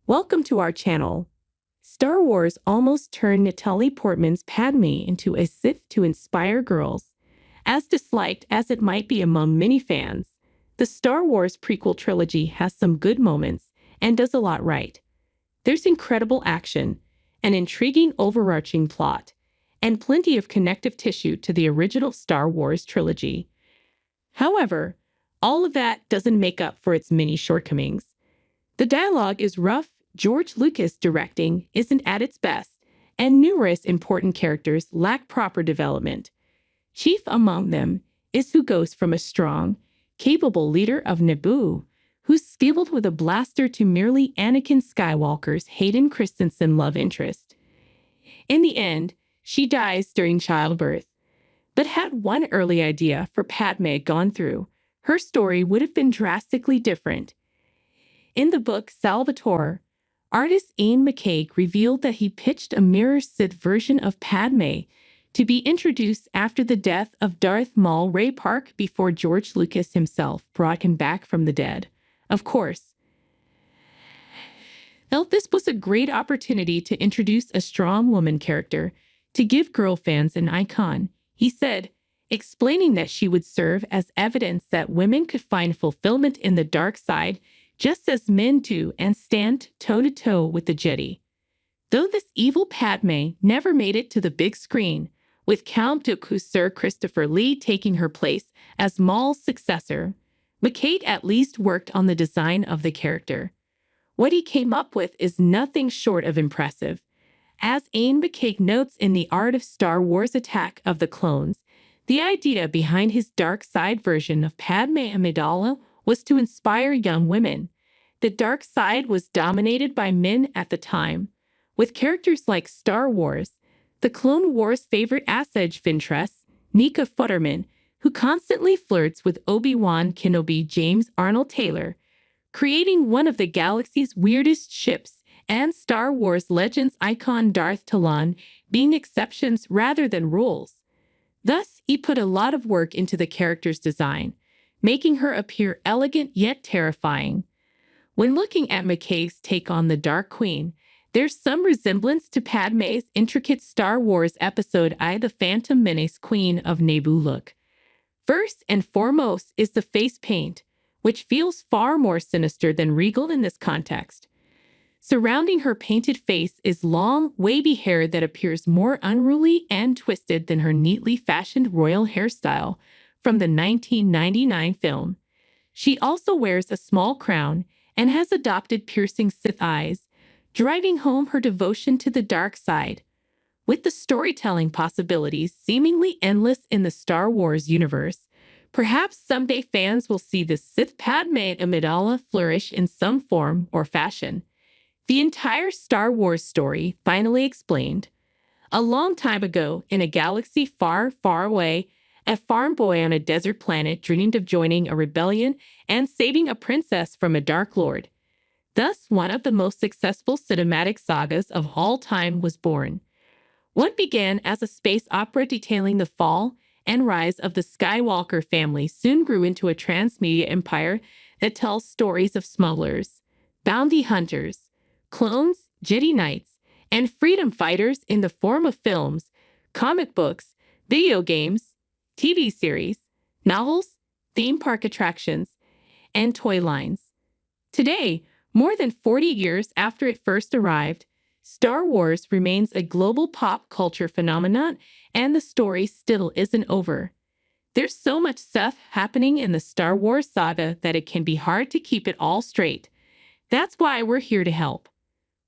Welcome to our channel. Star Wars almost turned Natalie Portman's Padme into a Sith to inspire girls. As disliked as it might be among many fans, the Star Wars prequel trilogy has some good moments and does a lot right. There's incredible action, an intriguing overarching plot, and plenty of connective tissue to the original Star Wars trilogy. However, all of that doesn't make up for its many shortcomings. The dialogue is rough, George Lucas directing isn't at its best, and numerous important characters lack proper development. Chief among them is who goes from a strong, capable leader of Naboo, who's skilled with a blaster, to merely Anakin Skywalker's Hayden Christensen love interest. In the end, she dies during childbirth. But had one early idea for Padme gone through, her story would have been drastically different. In the book Salvatore, artist Iain McCaig revealed that he pitched a mirror Sith version of Padme to be introduced after the death of Darth Maul Ray Park before George Lucas himself brought him back from the dead. Of course, felt this was a great opportunity to introduce a strong woman character, to give girl fans an icon, he said, explaining that she would serve as evidence that women could find fulfillment in the dark side just as men do and stand toe-to-toe with the Jedi. Though this evil Padme never made it to the big screen, with Count Dooku Sir Christopher Lee taking her place as Maul's successor, McCaig at least worked on the design of the character. What he came up with is nothing short of impressive. As Iain McCaig notes in The Art of Star Wars: Attack of the Clones, the idea behind his dark side version of Padmé Amidala was to inspire young women. The dark side was dominated by men at the time, with characters like Star Wars, the Clone Wars' favorite Asajj Ventress, Nika Futterman, who constantly flirts with Obi-Wan Kenobi James Arnold Taylor, creating one of the galaxy's weirdest ships, and Star Wars Legends icon Darth Talon being exceptions rather than rules. Thus, he put a lot of work into the character's design, making her appear elegant yet terrifying. When looking at McCaig's take on the Dark Queen, there's some resemblance to Padme's intricate Star Wars Episode I The Phantom Menace Queen of Naboo look. First and foremost is the face paint, which feels far more sinister than regal in this context. Surrounding her painted face is long, wavy hair that appears more unruly and twisted than her neatly fashioned royal hairstyle from the 1999 film. She also wears a small crown and has adopted piercing Sith eyes, driving home her devotion to the dark side. With the storytelling possibilities seemingly endless in the Star Wars universe, perhaps someday fans will see the Sith Padmé Amidala flourish in some form or fashion. The entire Star Wars story finally explained. A long time ago, in a galaxy far, far away, a farm boy on a desert planet dreamed of joining a rebellion and saving a princess from a Dark Lord. Thus, one of the most successful cinematic sagas of all time was born. What began as a space opera detailing the fall and rise of the Skywalker family soon grew into a transmedia empire that tells stories of smugglers, bounty hunters, clones, Jedi Knights, and freedom fighters in the form of films, comic books, video games, TV series, novels, theme park attractions, and toy lines. Today, more than 40 years after it first arrived, Star Wars remains a global pop culture phenomenon, and the story still isn't over. There's so much stuff happening in the Star Wars saga that it can be hard to keep it all straight. That's why we're here to help.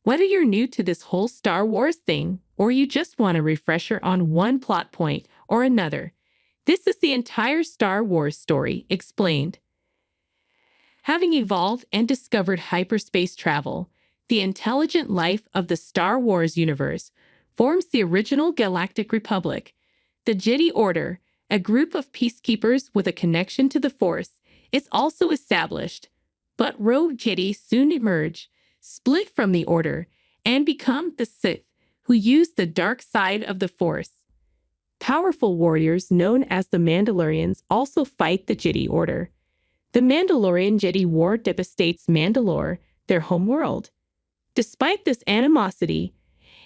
Whether you're new to this whole Star Wars thing, or you just want a refresher on one plot point or another, this is the entire Star Wars story explained. Having evolved and discovered hyperspace travel, the intelligent life of the Star Wars universe forms the original Galactic Republic. The Jedi Order, a group of peacekeepers with a connection to the Force, is also established, but rogue Jedi soon emerge, split from the Order, and become the Sith, who use the dark side of the Force. Powerful warriors known as the Mandalorians also fight the Jedi Order. The Mandalorian Jedi War devastates Mandalore, their home world. Despite this animosity,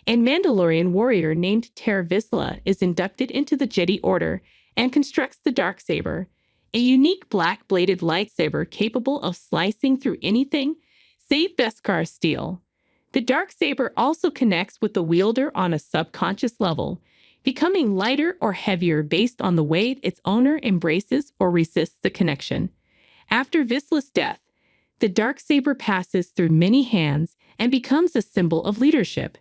a Mandalorian warrior named Ter Vizsla is inducted into the Jedi Order and constructs the Darksaber, a unique black-bladed lightsaber capable of slicing through anything save Beskar steel. The Darksaber also connects with the wielder on a subconscious level, becoming lighter or heavier based on the way its owner embraces or resists the connection. After Vizsla's death, the Darksaber passes through many hands and becomes a symbol of leadership.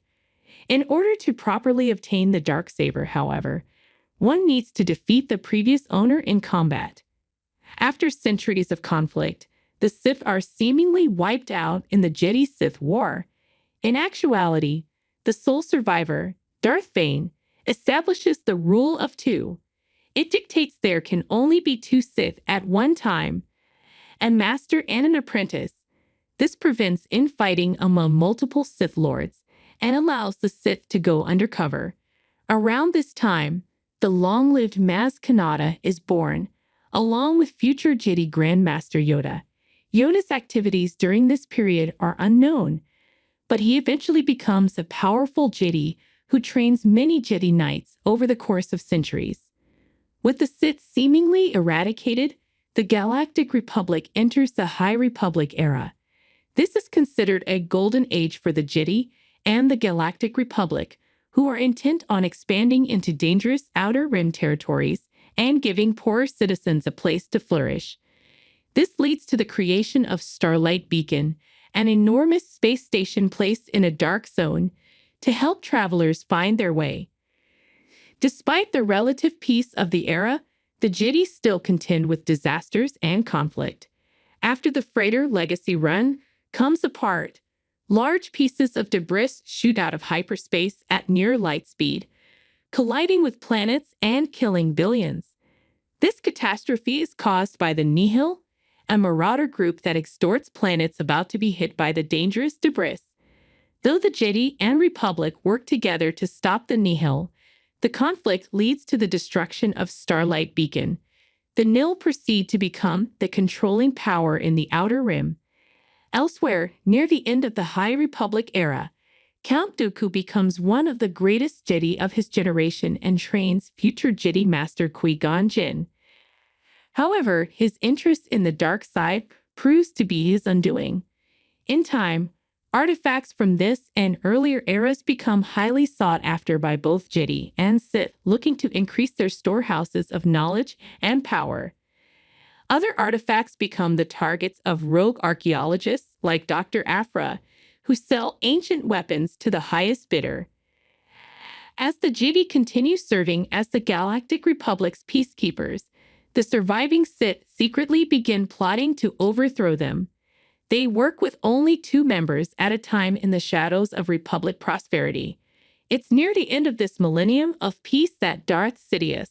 In order to properly obtain the Darksaber, however, one needs to defeat the previous owner in combat. After centuries of conflict, the Sith are seemingly wiped out in the Jedi-Sith War. In actuality, the sole survivor, Darth Vane, establishes the rule of two. It dictates there can only be two Sith at one time, a master and an apprentice. This prevents infighting among multiple Sith lords and allows the Sith to go undercover. Around this time, the long-lived Maz Kanata is born, along with future Jedi Grandmaster Yoda. Yoda's activities during this period are unknown, but he eventually becomes a powerful Jedi who trains many Jedi Knights over the course of centuries. With the Sith seemingly eradicated, the Galactic Republic enters the High Republic era. This is considered a golden age for the Jedi and the Galactic Republic, who are intent on expanding into dangerous Outer Rim territories and giving poorer citizens a place to flourish. This leads to the creation of Starlight Beacon, an enormous space station placed in a dark zone to help travelers find their way. Despite the relative peace of the era, the Jedi still contend with disasters and conflict. After the freighter Legacy Run comes apart, large pieces of debris shoot out of hyperspace at near light speed, colliding with planets and killing billions. This catastrophe is caused by the Nihil, a marauder group that extorts planets about to be hit by the dangerous debris. Though the Jedi and Republic work together to stop the Nihil, the conflict leads to the destruction of Starlight Beacon. The Nihil proceed to become the controlling power in the Outer Rim. Elsewhere, near the end of the High Republic era, Count Dooku becomes one of the greatest Jedi of his generation and trains future Jedi Master Qui-Gon Jinn. However, his interest in the dark side proves to be his undoing. In time, artifacts from this and earlier eras become highly sought after by both Jedi and Sith, looking to increase their storehouses of knowledge and power. Other artifacts become the targets of rogue archaeologists like Dr. Aphra, who sell ancient weapons to the highest bidder. As the Jedi continue serving as the Galactic Republic's peacekeepers, the surviving Sith secretly begin plotting to overthrow them. They work with only 2 members at a time in the shadows of Republic prosperity. It's near the end of this millennium of peace that Darth Sidious,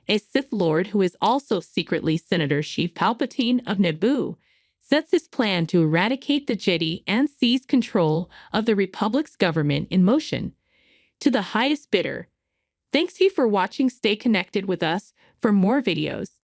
a Sith Lord who is also secretly Senator Sheev Palpatine of Naboo, sets his plan to eradicate the Jedi and seize control of the Republic's government in motion. To the highest bidder. Thanks you for watching. Stay connected with us for more videos.